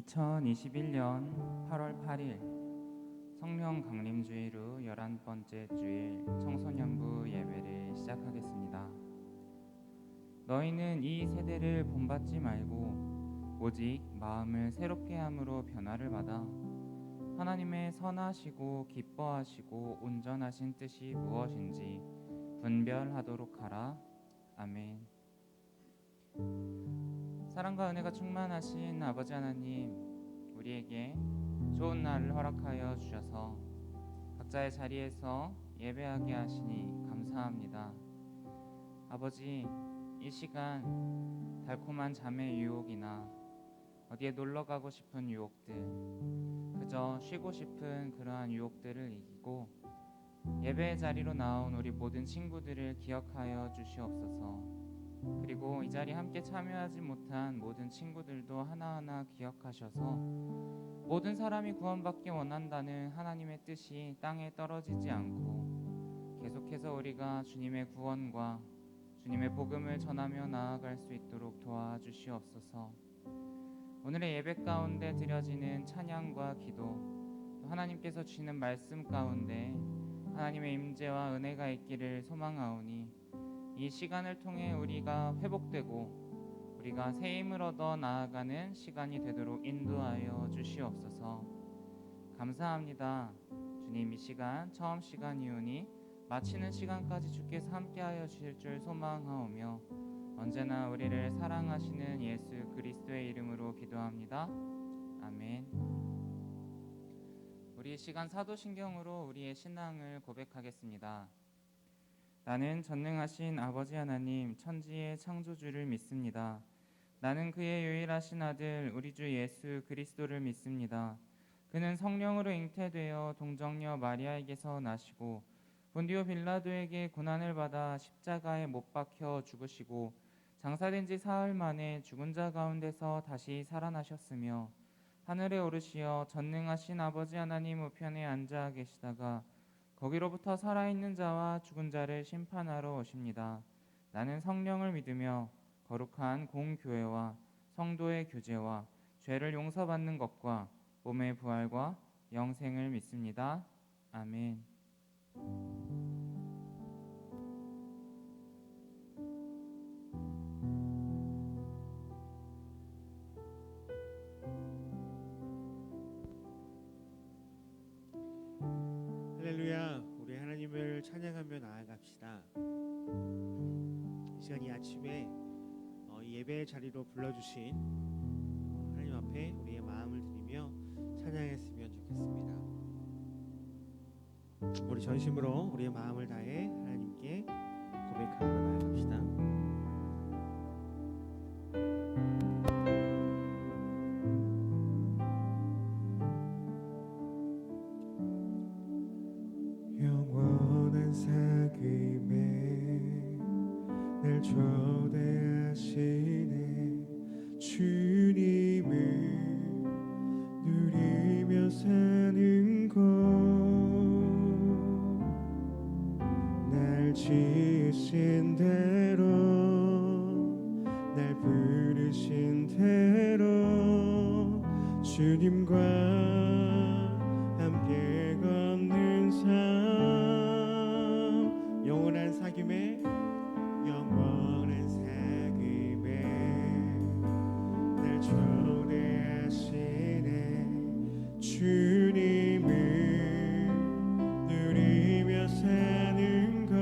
2021년 8월 8일 성령 강림주일 후 11번째 주일 청소년부 예배를 시작하겠습니다. 너희는 이 세대를 본받지 말고 오직 마음을 새롭게 함으로 변화를 받아 하나님의 선하시고 기뻐하시고 온전하신 뜻이 무엇인지 분별하도록 하라. 아멘. 사랑과 은혜가 충만하신 아버지 하나님, 우리에게 좋은 날을 허락하여 주셔서 각자의 자리에서 예배하게 하시니 감사합니다. 아버지, 이 시간 달콤한 잠의 유혹이나 어디에 놀러 가고 싶은 유혹들, 그저 쉬고 싶은 그러한 유혹들을 이기고 예배의 자리로 나온 우리 모든 친구들을 기억하여 주시옵소서. 그리고 이 자리에 함께 참여하지 못한 모든 친구들도 하나하나 기억하셔서 모든 사람이 구원받기 원한다는 하나님의 뜻이 땅에 떨어지지 않고 계속해서 우리가 주님의 구원과 주님의 복음을 전하며 나아갈 수 있도록 도와주시옵소서. 오늘의 예배 가운데 드려지는 찬양과 기도, 또 하나님께서 주시는 말씀 가운데 하나님의 임재와 은혜가 있기를 소망하오니 이 시간을 통해 우리가 회복되고 우리가 새 힘을 얻어 나아가는 시간이 되도록 인도하여 주시옵소서. 감사합니다. 주님, 이 시간 처음 시간이오니 마치는 시간까지 주께서 함께하여 주실 줄 소망하오며 언제나 우리를 사랑하시는 예수 그리스도의 이름으로 기도합니다. 아멘. 우리 시간 사도신경으로 우리의 신앙을 고백하겠습니다. 나는 전능하신 아버지 하나님 천지의 창조주를 믿습니다. 나는 그의 유일하신 아들 우리 주 예수 그리스도를 믿습니다. 그는 성령으로 잉태되어 동정녀 마리아에게서 나시고 본디오 빌라도에게 고난을 받아 십자가에 못 박혀 죽으시고 장사된 지 사흘 만에 죽은 자 가운데서 다시 살아나셨으며 하늘에 오르시어 전능하신 아버지 하나님 우편에 앉아 계시다가 거기로부터 살아있는 자와 죽은 자를 심판하러 오십니다. 나는 성령을 믿으며 거룩한 공교회와 성도의 교제와 죄를 용서받는 것과 몸의 부활과 영생을 믿습니다. 아멘. 할렐루야, 우리 하나님을 찬양하며 나아갑시다. 이 시간 이 아침에 예배의 자리로 불러주신 하나님 앞에 우리의 마음을 드리며 찬양했으면 좋겠습니다. 우리 전심으로 우리의 마음을 다해 하나님께 고백하며 나아갑시다. 영원한 사귐에 날 초대하시네. 주님을 누리며 사는 것, 날 지으신 대로 날 부르신 대로 주님과 함께 걷는 삶. 영원한 사귐에 날 초대하시네. 주님을 누리며 사는 것,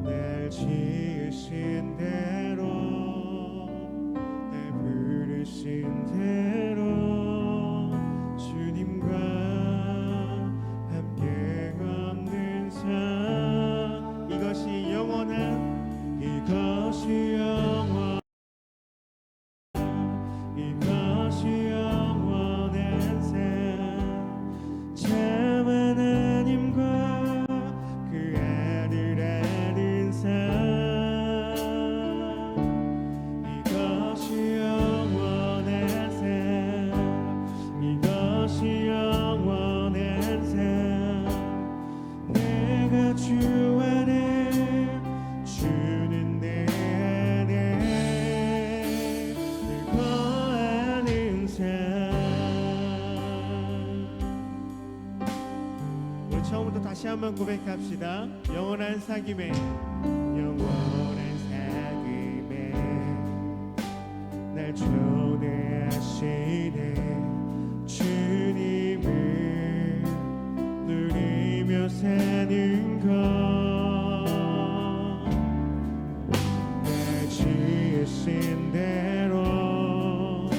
날 지으신 대로 날 부르신 대로 주님과 함께 걷는 삶. 이것이 영원한, 이것이 영원한 삶. 참 하나님과 그 아들 아는 삶. 이것이 영원한 삶. 이것이 영원한 처음부터 다시 한번 고백합시다. 영원한 사귐에 영원한 사귐에 날 초대하시네. 주님을 누리며 사는 것, 날 지으신 대로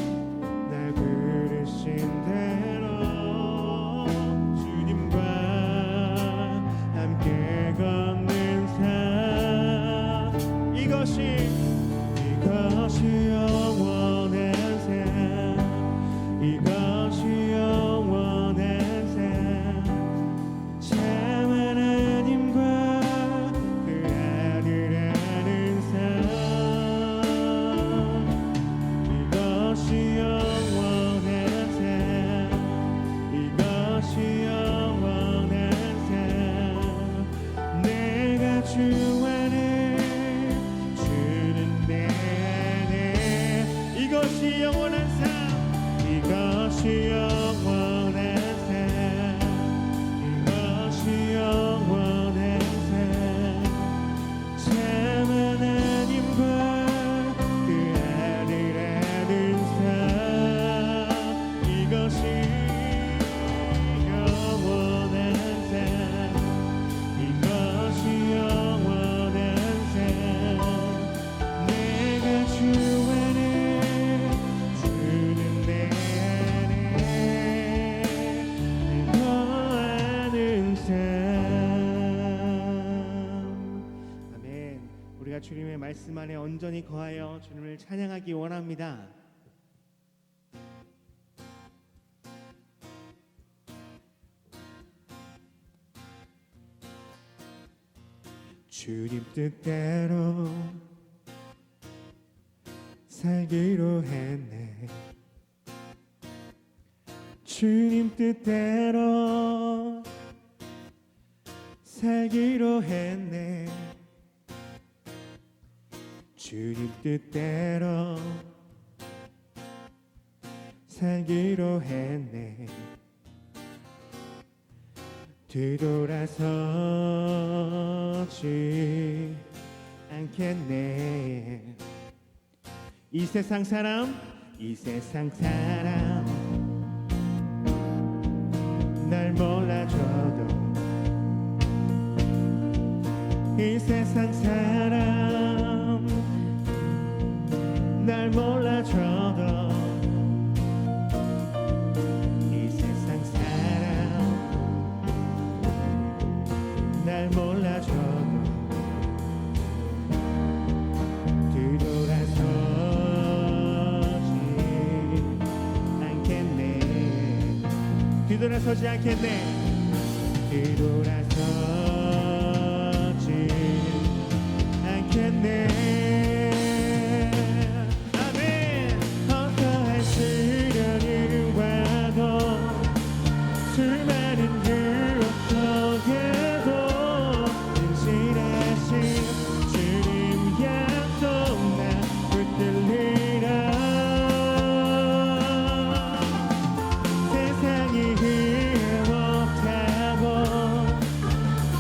날 부르신 대로 주님과 함께 걷는 삶, 이것이 영원한 삶, 이것이 영원한 삶, 참 하나님과 그 아들 아는 삶, 이것이 영원한 삶, 이것이 영원한 삶, 내가 주 안에 주는 내 안에, 이것이 영원한 삶, 이것이 영원한 삶, 이것이 영원한 삶, 참 하나님과 그 아들 아는 삶, 이것이 영원한 삶, 이것이 영원한 삶, 내가 주 안에 주는 내 안에 거하는 삶. 아멘. 우리가 주님의 말씀 안에 온전히 거하여 주님을 찬양하기 원합니다. 주님 뜻대로 살기로 했네. 주님 뜻대로 살기로 했네. 주님 뜻대로 살기로 했네. 뒤돌아서지 않겠네. 이 세상 사람 날 몰라줘도, 이 세상 사람 날 몰라줘도, 이 세상 사람 날 몰라줘도 뒤돌아서지 않겠네. 뒤돌아서지 않겠네. 뒤돌아서지 않겠네. 아멘. 어떠한 시련이 와도, 수많은 그 속에도 진실하신 주님 약속 나 붙들리라. 세상이 이해 못하고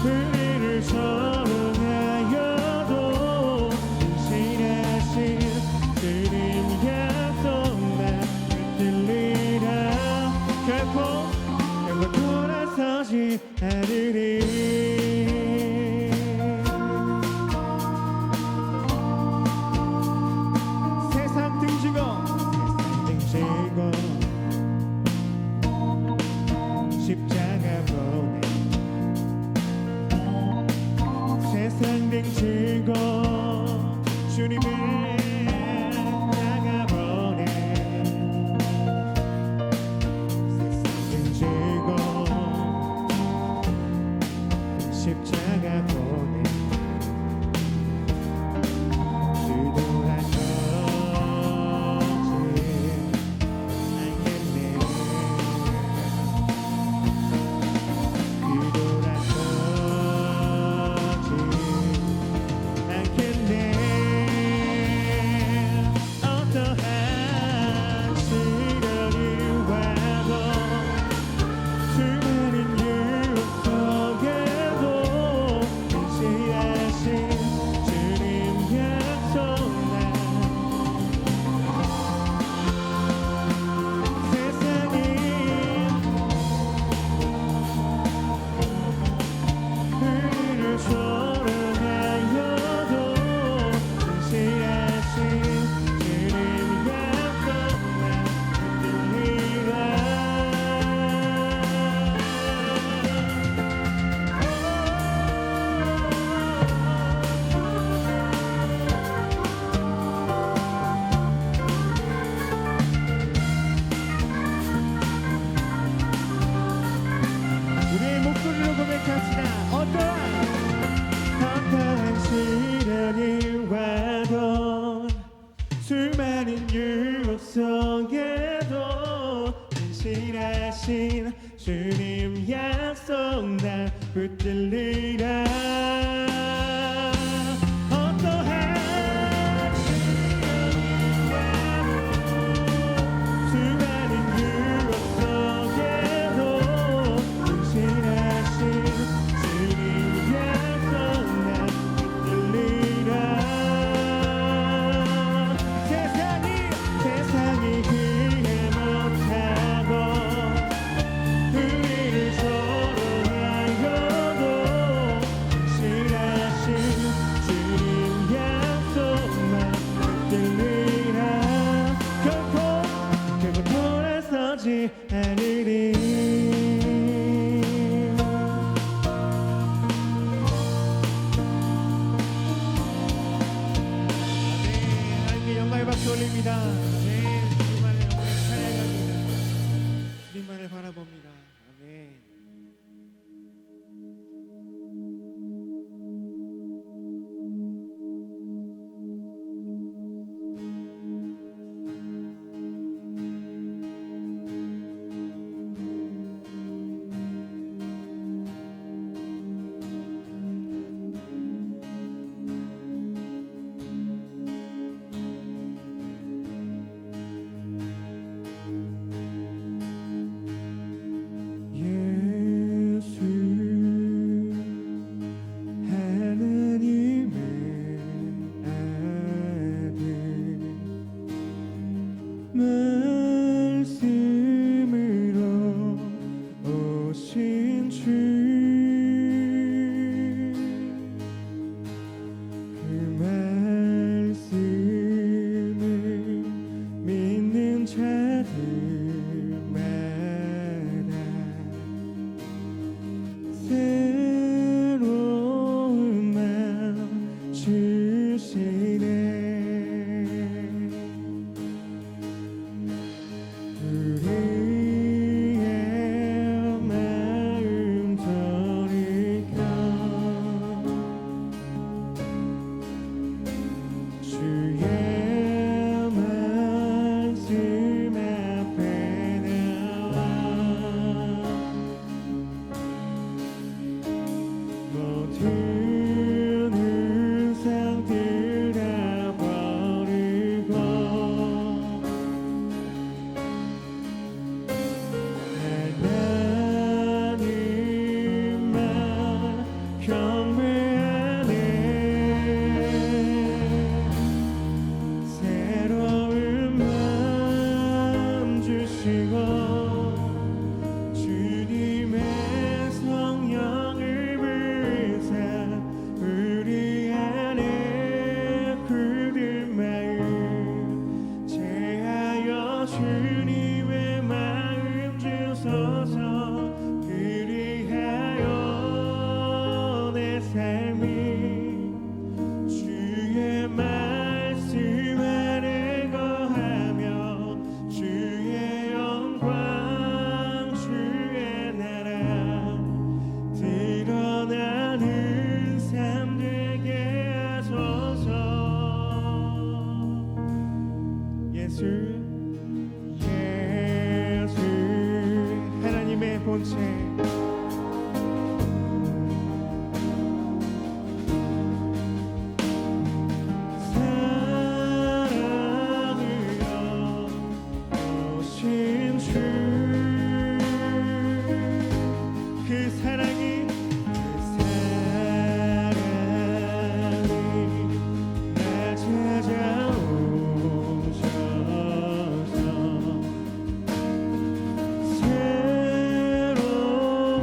우리를 서론하여도 진실하신 주님 약속 나 붙들리라. 결코 돌아서지 않으리. 세상 등지고 십자가 보내. 세상 등지고 주님을 나가보내. 세상 등지고 신실하신 주님 약속 다 붙들리라. 어떠한 수많은 유혹 속에도 신실하신 주님 약속 다 붙들리라. 세상이 이해 못하고 우리를 서로하여도 신실하신 주님 약속만 붙들리라. 결코 돌아서지 않으리. 하나님께 영광의 박수 올립니다. 주님만의 영광을 찬양합니다. 주님만을 바라봅니다. 아멘. 예수 하나님의 아들 말씀으로 오신 주 그 말씀을 믿는 자들마다 새로운 마음 주시네. 우리의 마음 돌이켜 주의 말씀 앞에 나와 모든 의상들 다 버리고 하나님만 경배하네. 새로운 마음 주시고 주님의 성령을 부으사 우리 안에 굳은 마음 제하여 주님의 마음 주소서. 그리하여 내 삶이 주의 말씀 안에 거하며 주의 영광 주의 나라 드러나는 삶 되게 하소서. 예수 하나님의 본체 사랑으로 오신 주 그 사랑이 나 찾아오셔서 새로운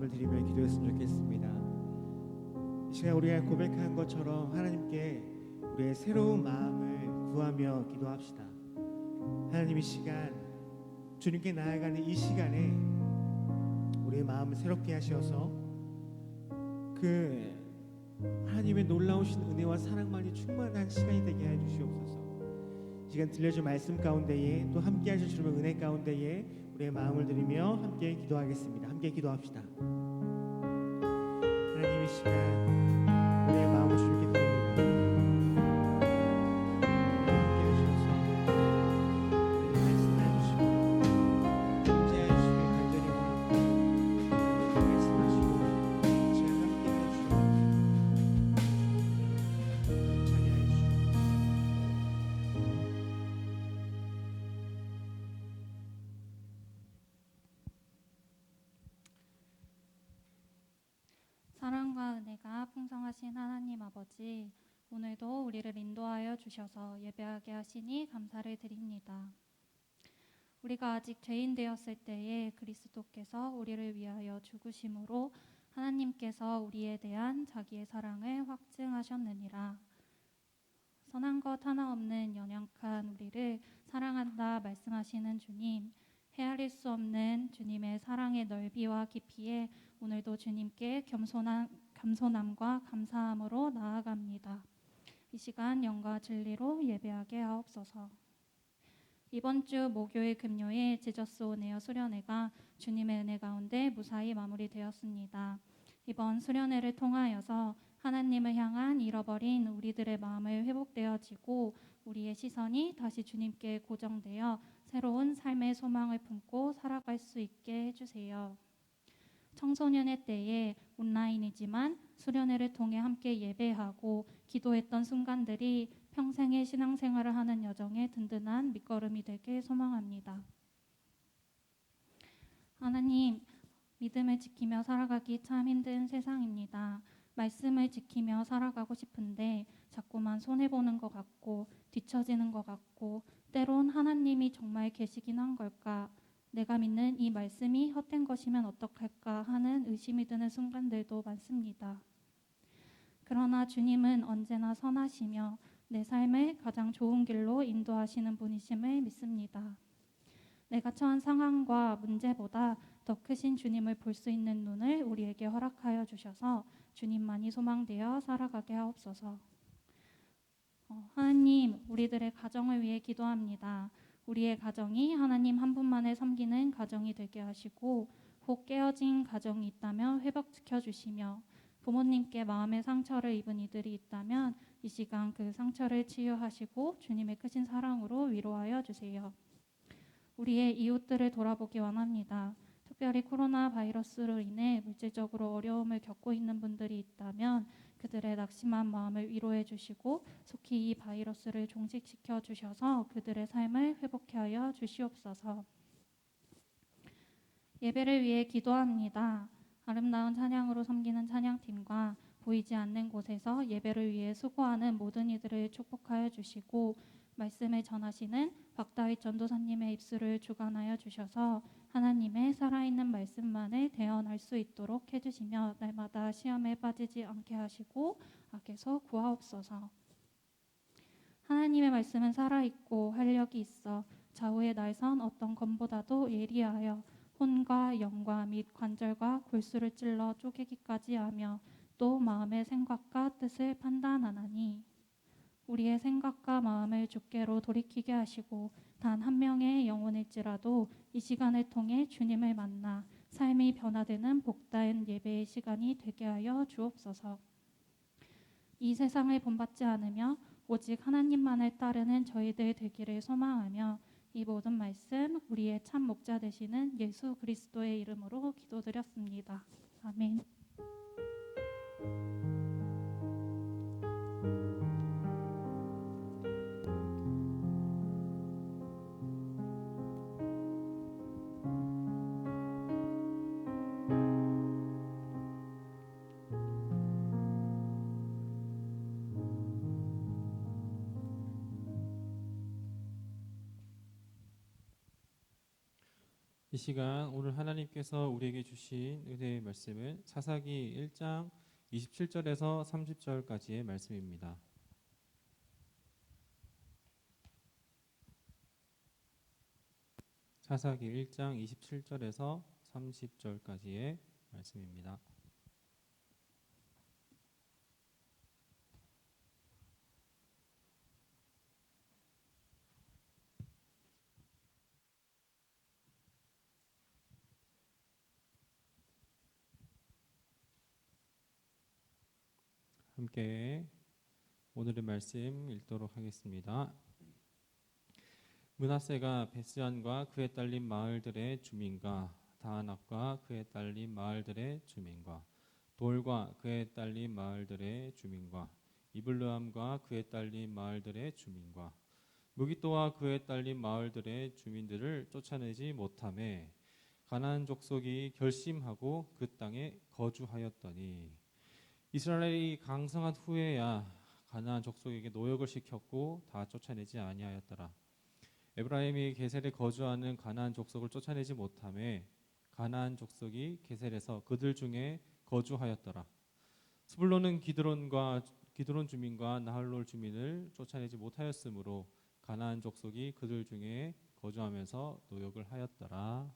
마음을 드리며 기도했으면 좋겠습니다. 이 시간 우리가 고백한 것처럼 하나님께 우리의 새로운 마음을 구하며 기도합시다. 하나님, 이 시간 주님께 나아가는 이 시간에 우리의 마음을 새롭게 하셔서 그 하나님의 놀라우신 은혜와 사랑만이 충만한 시간이 되게 해 주시옵소서. 이 시간 들려준 말씀 가운데에 또 함께 하실 주님의 은혜 가운데에 우리의 마음을 드리며 함께 기도하겠습니다. 함께 기도합시다. 하나님, 이 시간 우리의 마음을 주님께 드립니다. 함께 하셔서 우리에게 말씀해 주시고 임재해 주시길 간절히 원합니다. 말씀하시고 제가 함께 해주시고 찬양해 주시고 사랑과 은혜가 풍성하신 하나님 아버지, 오늘도 우리를 인도하여 주셔서 예배하게 하시니 감사를 드립니다. 우리가 아직 죄인 되었을 때에 그리스도께서 우리를 위하여 죽으심으로 하나님께서 우리에 대한 자기의 사랑을 확증하셨느니라. 선한 것 하나 없는 연약한 우리를 사랑한다 말씀하시는 주님, 헤아릴 수 없는 주님의 사랑의 넓이와 깊이에 오늘도 주님께 겸손함과 감사함으로 나아갑니다. 이 시간 영과 진리로 예배하게 하옵소서. 이번 주 목요일 금요일 지저스 온에어 수련회가 주님의 은혜 가운데 무사히 마무리되었습니다. 이번 수련회를 통하여서 하나님을 향한 잃어버린 우리들의 마음을 회복되어지고 우리의 시선이 다시 주님께 고정되어 새로운 삶의 소망을 품고 살아갈 수 있게 해주세요. 청소년의 때에 온라인이지만 수련회를 통해 함께 예배하고 기도했던 순간들이 평생의 신앙생활을 하는 여정에 든든한 밑거름이 되길 소망합니다. 하나님, 믿음을 지키며 살아가기 참 힘든 세상입니다. 말씀을 지키며 살아가고 싶은데 자꾸만 손해보는 것 같고 뒤처지는 것 같고 때론 하나님이 정말 계시긴 한 걸까? 내가 믿는 이 말씀이 헛된 것이면 어떡할까 하는 의심이 드는 순간들도 많습니다. 그러나 주님은 언제나 선하시며 내 삶을 가장 좋은 길로 인도하시는 분이심을 믿습니다. 내가 처한 상황과 문제보다 더 크신 주님을 볼 수 있는 눈을 우리에게 허락하여 주셔서 주님만이 소망되어 살아가게 하옵소서. 하나님, 우리들의 가정을 위해 기도합니다. 우리의 가정이 하나님 한 분만을 섬기는 가정이 되게 하시고 혹 깨어진 가정이 있다면 회복시켜 주시며 부모님께 마음의 상처를 입은 이들이 있다면 이 시간 그 상처를 치유하시고 주님의 크신 사랑으로 위로하여 주세요. 우리의 이웃들을 돌아보기 원합니다. 특별히 코로나 바이러스로 인해 물질적으로 어려움을 겪고 있는 분들이 있다면 그들의 낙심한 마음을 위로해 주시고 속히 이 바이러스를 종식시켜 주셔서 그들의 삶을 회복케 하여 주시옵소서. 예배를 위해 기도합니다. 아름다운 찬양으로 섬기는 찬양팀과 보이지 않는 곳에서 예배를 위해 수고하는 모든 이들을 축복하여 주시고 말씀을 전하시는 박다윗 전도사님의 입술을 주관하여 주셔서 하나님의 살아있는 말씀만을 대언할 수 있도록 해주시며 날마다 시험에 빠지지 않게 하시고 악에서 구하옵소서. 하나님의 말씀은 살아있고 활력이 있어 좌우의 날선 어떤 검보다도 예리하여 혼과 영과 및 관절과 골수를 찔러 쪼개기까지 하며 또 마음의 생각과 뜻을 판단하나니 우리의 생각과 마음을 주께로 돌이키게 하시고 단 한 명의 영혼일지라도 이 시간을 통해 주님을 만나 삶이 변화되는 복된 예배의 시간이 되게 하여 주옵소서. 이 세상을 본받지 않으며 오직 하나님만을 따르는 저희들 되기를 소망하며 이 모든 말씀 우리의 참 목자 되시는 예수 그리스도의 이름으로 기도드렸습니다. 아멘. 이 시간 오늘 하나님께서 우리에게 주신 은혜의 말씀은 사사기 1장 27절에서 30절까지의 말씀입니다. 사사기 1장 27절에서 30절까지의 말씀입니다. 함께 오늘의 말씀 읽도록 하겠습니다. 므낫세가 베스안과 그에 딸린 마을들의 주민과 다안압과 그에 딸린 마을들의 주민과 돌과 그에 딸린 마을들의 주민과 이블르함과 그에 딸린 마을들의 주민과 무기또와 그에 딸린 마을들의 주민들을 쫓아내지 못하매 가나안 족속이 결심하고 그 땅에 거주하였더니 이스라엘이 강성한 후에야 가나안 족속에게 노역을 시켰고 다 쫓아내지 아니하였더라. 에브라임이 게셀에 거주하는 가나안 족속을 쫓아내지 못하매 가나안 족속이 게셀에서 그들 중에 거주하였더라. 스불론은 기드론 주민과 나할롤 주민을 쫓아내지 못하였으므로 가나안 족속이 그들 중에 거주하면서 노역을 하였더라.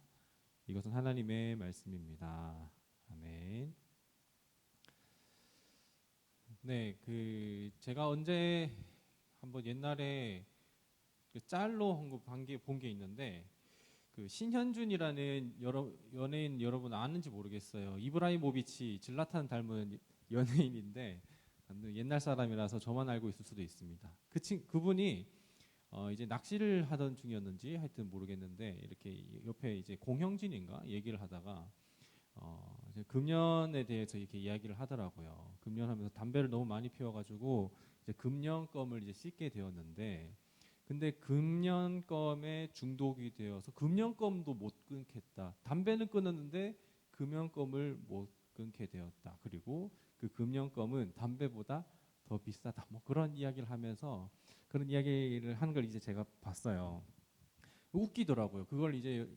이것은 하나님의 말씀입니다. 아멘. 네, 제가 언제 한번 옛날에 짤로 본 게 있는데 신현준이라는 연예인 여러분 아는지 모르겠어요. 이브라이모비치 질라탄 닮은 연예인인데 옛날 사람이라서 저만 알고 있을 수도 있습니다. 그분이 이제 낚시를 하던 중이었는지 하여튼 모르겠는데 이렇게 옆에 이제 공형진인가 얘기를 하다가 이제 금연에 대해서 이렇게 이야기를 하더라고요. 금연하면서 담배를 너무 많이 피워가지고 이제 금연껌을 이제 씹게 되었는데, 근데 금연껌에 중독이 되어서 금연껌도 못 끊겠다. 담배는 끊었는데 금연껌을 못 끊게 되었다. 그리고 그 금연껌은 담배보다 더 비싸다. 뭐 그런 이야기를 하면서 그런 이야기를 하는 걸 이제 제가 봤어요. 웃기더라고요. 그걸 이제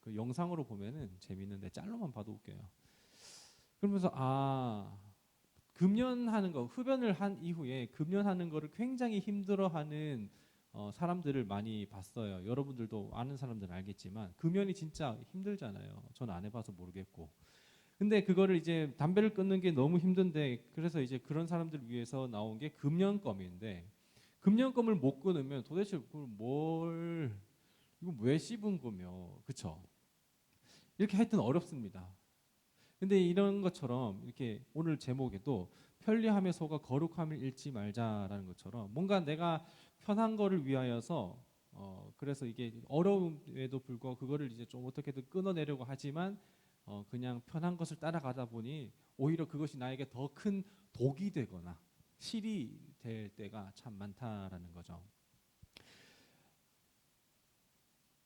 그 영상으로 보면은 재밌는데 짤로만 봐도 웃겨요. 그러면서 금연하는 거, 흡연을 한 이후에 금연하는 거를 굉장히 힘들어하는 사람들을 많이 봤어요. 여러분들도 아는 사람들은 알겠지만 금연이 진짜 힘들잖아요. 전 안 해봐서 모르겠고. 근데 그거를 이제 담배를 끊는 게 너무 힘든데, 그래서 이제 그런 사람들을 위해서 나온 게 금연껌인데, 금연껌을 못 끊으면 도대체 이거 왜 씹은 거며, 그쵸? 이렇게 하여튼 어렵습니다. 근데 이런 것처럼 이렇게 오늘 제목에도 편리함의 소가 거룩함을 잃지 말자라는 것처럼 뭔가 내가 편한 거를 위하여서 그래서 이게 어려움에도 불구하고 그거를 이제 좀 어떻게든 끊어내려고 하지만 그냥 편한 것을 따라가다 보니 오히려 그것이 나에게 더 큰 독이 되거나 실이 될 때가 참 많다라는 거죠.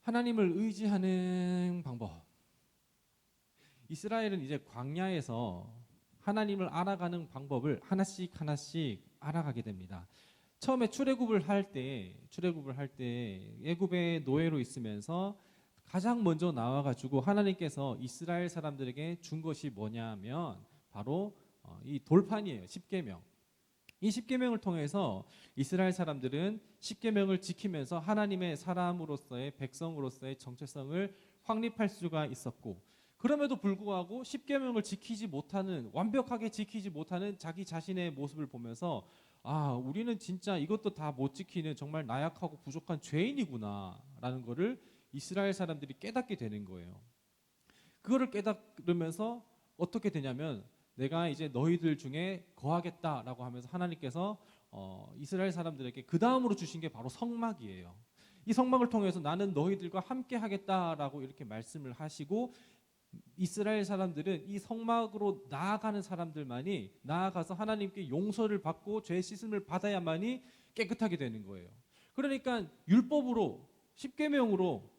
하나님을 의지하는 방법. 이스라엘은 이제 광야에서 하나님을 알아가는 방법을 하나씩 알아가게 됩니다. 처음에 출애굽을 할 때 애굽의 노예로 있으면서 가장 먼저 나와가지고 하나님께서 이스라엘 사람들에게 준 것이 뭐냐면 바로 이 돌판이에요. 십계명. 이 십계명을 통해서 이스라엘 사람들은 십계명을 지키면서 하나님의 사람으로서의 백성으로서의 정체성을 확립할 수가 있었고, 그럼에도 불구하고 십계명을 완벽하게 지키지 못하는 자기 자신의 모습을 보면서 우리는 진짜 이것도 다 못 지키는 정말 나약하고 부족한 죄인이구나라는 거를 이스라엘 사람들이 깨닫게 되는 거예요. 그거를 깨달으면서 어떻게 되냐면 내가 이제 너희들 중에 거하겠다라고 하면서 하나님께서 이스라엘 사람들에게 그 다음으로 주신 게 바로 성막이에요. 이 성막을 통해서 나는 너희들과 함께 하겠다라고 이렇게 말씀을 하시고, 이스라엘 사람들은 이 성막으로 나아가는 사람들만이 나아가서 하나님께 용서를 받고 죄 씻음을 받아야만이 깨끗하게 되는 거예요. 그러니까 율법으로 십계명으로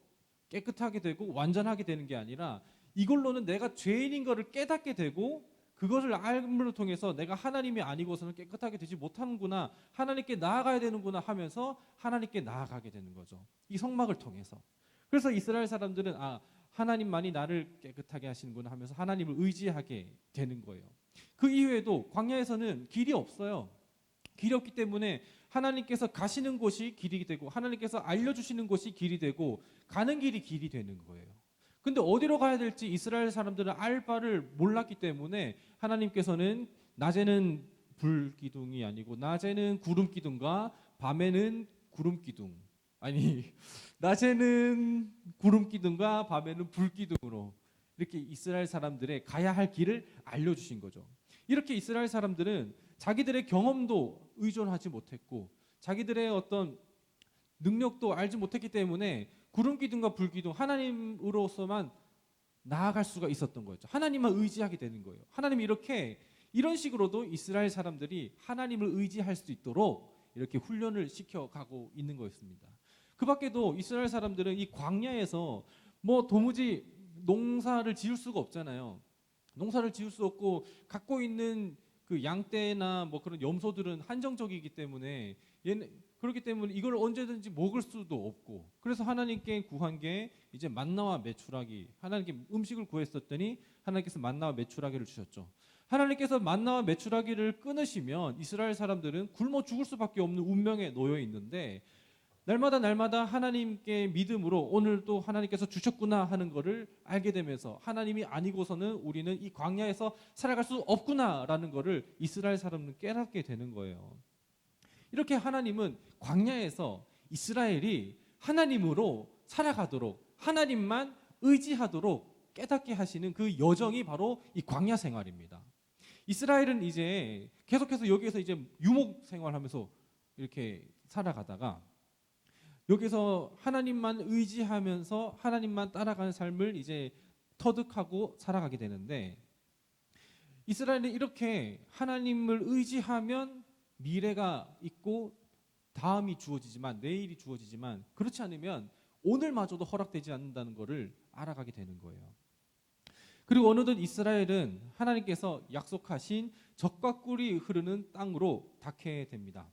깨끗하게 되고 완전하게 되는 게 아니라 이걸로는 내가 죄인인 것을 깨닫게 되고 그것을 알므로 통해서 내가 하나님이 아니고서는 깨끗하게 되지 못하는구나, 하나님께 나아가야 되는구나 하면서 하나님께 나아가게 되는 거죠. 이 성막을 통해서. 그래서 이스라엘 사람들은 하나님만이 나를 깨끗하게 하시는구나 하면서 하나님을 의지하게 되는 거예요. 그 이후에도 광야에서는 길이 없어요. 길이 없기 때문에 하나님께서 가시는 곳이 길이 되고 하나님께서 알려주시는 곳이 길이 되고 가는 길이 길이 되는 거예요. 근데 어디로 가야 될지 이스라엘 사람들은 알 바를 몰랐기 때문에 하나님께서는 낮에는 불기둥이 아니고 낮에는 구름기둥과 밤에는 구름기둥, 아니 낮에는 구름기둥과 밤에는 불기둥으로 이렇게 이스라엘 사람들의 가야 할 길을 알려주신 거죠. 이렇게 이스라엘 사람들은 자기들의 경험도 의존하지 못했고 자기들의 어떤 능력도 알지 못했기 때문에 구름기둥과 불기둥, 하나님으로서만 나아갈 수가 있었던 거죠. 하나님만 의지하게 되는 거예요. 하나님이 이런 식으로도 이스라엘 사람들이 하나님을 의지할 수 있도록 이렇게 훈련을 시켜가고 있는 거였습니다. 그 밖에도 이스라엘 사람들은 이 광야에서 뭐 도무지 농사를 지을 수가 없잖아요. 농사를 지을 수 없고 갖고 있는 그 양떼나 뭐 그런 염소들은 한정적이기 때문에 그렇기 때문에 이걸 언제든지 먹을 수도 없고, 그래서 하나님께 구한 게 이제 만나와 메추라기, 하나님께 음식을 구했었더니 하나님께서 만나와 메추라기를 주셨죠. 하나님께서 만나와 메추라기를 끊으시면 이스라엘 사람들은 굶어 죽을 수밖에 없는 운명에 놓여 있는데, 날마다 하나님께 믿음으로 오늘 또 하나님께서 주셨구나 하는 것을 알게 되면서 하나님이 아니고서는 우리는 이 광야에서 살아갈 수 없구나라는 것을 이스라엘 사람은 깨닫게 되는 거예요. 이렇게 하나님은 광야에서 이스라엘이 하나님으로 살아가도록, 하나님만 의지하도록 깨닫게 하시는 그 여정이 바로 이 광야 생활입니다. 이스라엘은 이제 계속해서 여기에서 이제 유목 생활하면서 이렇게 살아가다가 여기서 하나님만 의지하면서 하나님만 따라가는 삶을 이제 터득하고 살아가게 되는데, 이스라엘은 이렇게 하나님을 의지하면 미래가 있고 다음이 주어지지만, 내일이 주어지지만, 그렇지 않으면 오늘마저도 허락되지 않는다는 것을 알아가게 되는 거예요. 그리고 어느덧 이스라엘은 하나님께서 약속하신 젖과 꿀이 흐르는 땅으로 닿게 됩니다.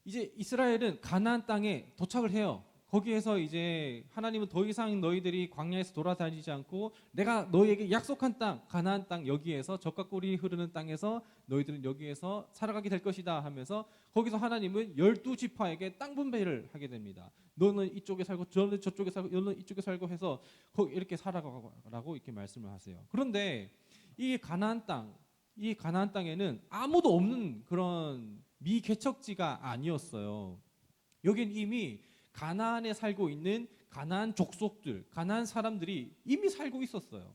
이제 이스라엘은 가나안 땅에 도착을 해요. 거기에서 이제 하나님은 더 이상 너희들이 광야에서 돌아다니지 않고 내가 너희에게 약속한 땅, 가나안 땅, 여기에서 젖과 꿀이 흐르는 땅에서 너희들은 여기에서 살아가게 될 것이다 하면서 거기서 하나님은 12지파에게 땅 분배를 하게 됩니다. 너는 이쪽에 살고 너는 저쪽에 살고 너는 이쪽에 살고 해서 이렇게 살아가라고 이렇게 말씀을 하세요. 그런데 이 가나안 땅에는 아무도 없는 그런 미개척지가 아니었어요. 여긴 이미 가나안에 살고 있는 가나안 족속들, 가나안 사람들이 이미 살고 있었어요.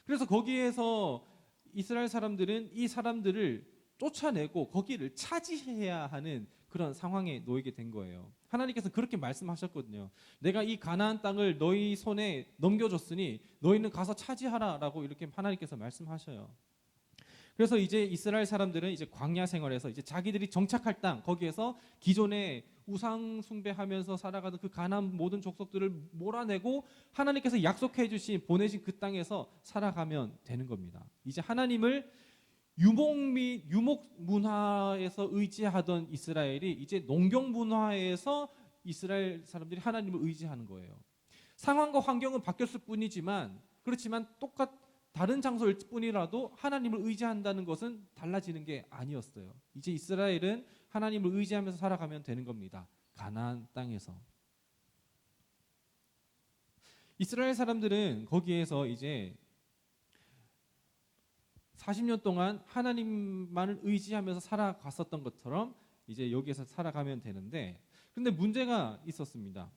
그래서 거기에서 이스라엘 사람들은 이 사람들을 쫓아내고 거기를 차지해야 하는 그런 상황에 놓이게 된 거예요. 하나님께서 그렇게 말씀하셨거든요. 내가 이 가나안 땅을 너희 손에 넘겨줬으니 너희는 가서 차지하라라고 이렇게 하나님께서 말씀하셔요. 그래서 이제 이스라엘 사람들은 이제 광야 생활에서 이제 자기들이 정착할 땅, 거기에서 기존에 우상 숭배하면서 살아가던 그 가나안 모든 족속들을 몰아내고 하나님께서 약속해 주신 보내신 그 땅에서 살아가면 되는 겁니다. 이제 하나님을 유목 문화에서 의지하던 이스라엘이 이제 농경 문화에서 이스라엘 사람들이 하나님을 의지하는 거예요. 상황과 환경은 바뀌었을 뿐이지만, 그렇지만 다른 장소일 뿐이라도 하나님을 의지한다는 것은 달라지는 게 아니었어요. 이제 이스라엘은 하나님을 의지하면서 살아가면 되는 겁니다. 가나안 땅에서. 이스라엘 사람들은 거기에서 이제 40년 동안 하나님만을 의지하면서 살아갔었던 것처럼 이제 여기에서 살아가면 되는데, 그런데 문제가 있었습니다.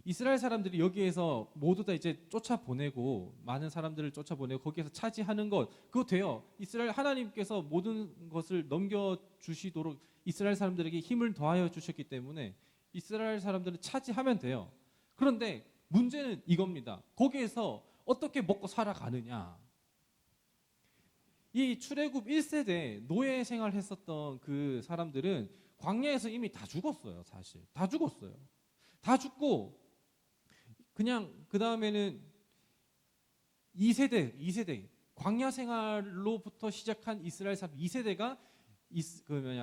이스라엘 사람들이 여기에서 모두 다 이제 쫓아보내고, 많은 사람들을 쫓아보내고 거기에서 차지하는 것, 그거 돼요. 이스라엘 하나님께서 모든 것을 넘겨주시도록 이스라엘 사람들에게 힘을 더하여 주셨기 때문에 이스라엘 사람들은 차지하면 돼요. 그런데 문제는 이겁니다. 거기에서 어떻게 먹고 살아가느냐. 이 출애굽 1세대 노예 생활했었던 그 사람들은 광야에서 이미 다 죽었어요. 사실 다 죽었어요. 다 죽고 그냥 그 다음에는 2세대 광야 생활로부터 시작한 이스라엘 사람 2세대가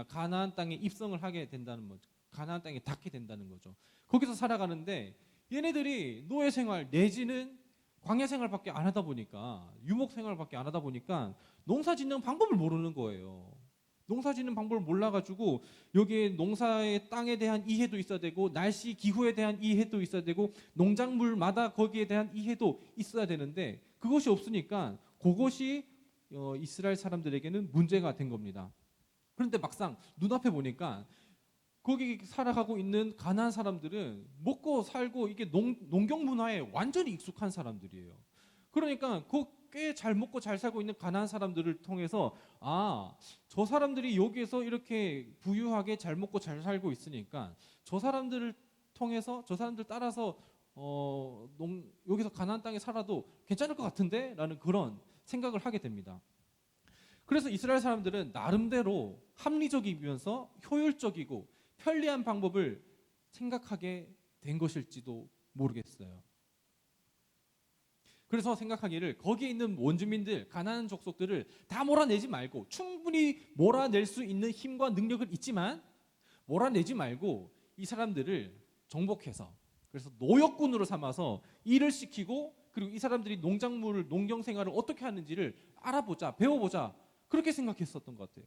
가나안 땅에 입성을 하게 된다는 거죠. 가나안 땅에 닿게 된다는 거죠. 거기서 살아가는데 얘네들이 노예 생활 내지는 광야 생활밖에 안 하다 보니까, 유목 생활밖에 안 하다 보니까 농사 짓는 방법을 모르는 거예요. 농사 짓는 방법을 몰라가지고 여기에 농사의 땅에 대한 이해도 있어야 되고, 날씨 기후에 대한 이해도 있어야 되고, 농작물마다 거기에 대한 이해도 있어야 되는데 그것이 없으니까 그것이 이스라엘 사람들에게는 문제가 된 겁니다. 그런데 막상 눈앞에 보니까 거기 살아가고 있는 가나안 사람들은 먹고 살고 이게 농경 문화에 완전히 익숙한 사람들이에요. 그러니까 꽤 잘 먹고 잘 살고 있는 가나안 사람들을 통해서, 아, 저 사람들이 여기에서 이렇게 부유하게 잘 먹고 잘 살고 있으니까 저 사람들을 통해서, 저 사람들 따라서 여기서 가나안 땅에 살아도 괜찮을 것 같은데? 라는 그런 생각을 하게 됩니다. 그래서 이스라엘 사람들은 나름대로 합리적이면서 효율적이고 편리한 방법을 생각하게 된 것일지도 모르겠어요. 그래서 생각하기를 거기에 있는 원주민들, 가나안 족속들을 다 몰아내지 말고, 충분히 몰아낼 수 있는 힘과 능력은 있지만 몰아내지 말고 이 사람들을 정복해서, 그래서 노역군으로 삼아서 일을 시키고, 그리고 이 사람들이 농경 생활을 어떻게 하는지를 알아보자, 배워보자, 그렇게 생각했었던 것 같아요.